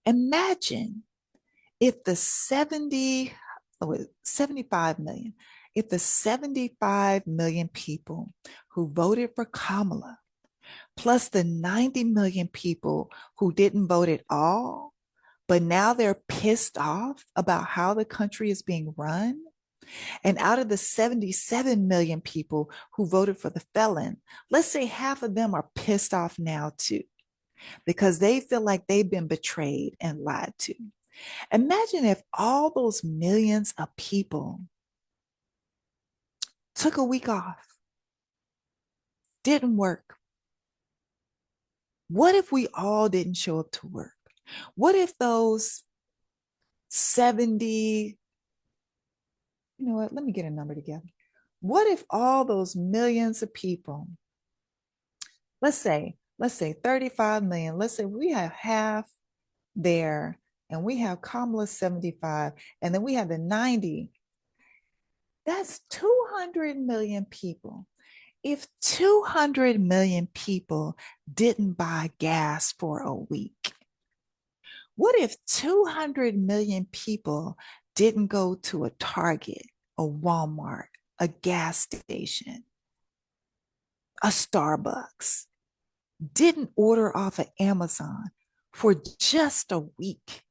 Imagine if the 75 million, if the 75 million people who voted for Kamala, plus the 90 million people who didn't vote at all, but now they're pissed off about how the country is being run. And out of the 77 million people who voted for the felon, let's say half of them are pissed off now too, because they feel like they've been betrayed and lied to. Imagine if all those millions of people took a week off, didn't work. What if we all didn't show up to work? What if those 70, you know what, let me get a number together. What if all those millions of people, let's say 35 million, let's say we have half there and we have Kamala 75 and then we have the 90, that's 200 million people. If 200 million people didn't buy gas for a week, what if 200 million people didn't go to a Target, a Walmart, a gas station, a Starbucks, didn't order off of Amazon for just a week?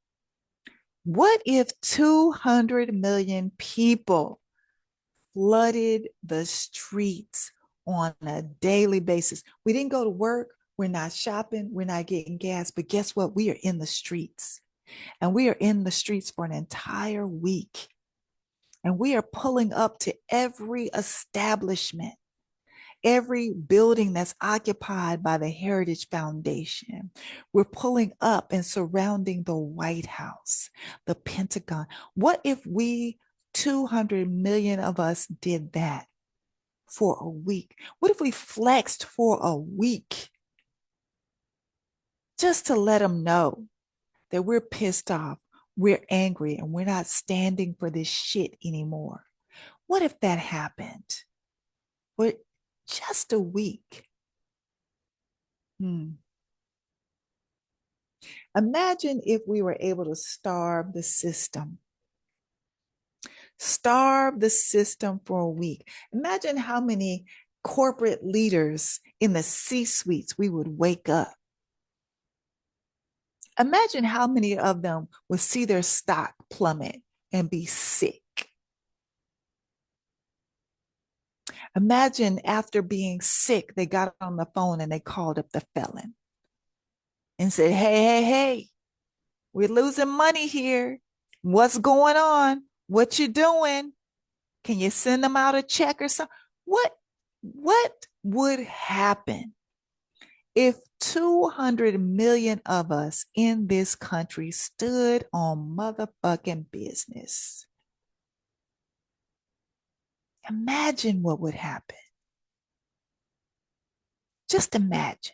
What if 200 million people flooded the streets on a daily basis? We didn't go to work. We're not shopping. We're not getting gas. But guess what? We are in the streets. And we are in the streets for an entire week. And we are pulling up to every establishment, every building that's occupied by the Heritage Foundation. We're pulling up and surrounding the White House, the Pentagon. What if we, 200 million of us, did that for a week? What if we flexed for a week just to let them know that we're pissed off, we're angry, and we're not standing for this shit anymore? What if that happened for just a week? Imagine if we were able to starve the system. Starve the system for a week. Imagine how many corporate leaders in the C-suites we would wake up. Imagine how many of them would see their stock plummet and be sick. Imagine after being sick, they got on the phone and they called up the felon and said, hey, we're losing money here. What's going on? What you doing? Can you send them out a check or something? What would happen if 200 million of us in this country stood on motherfucking business? Imagine what would happen. Just imagine.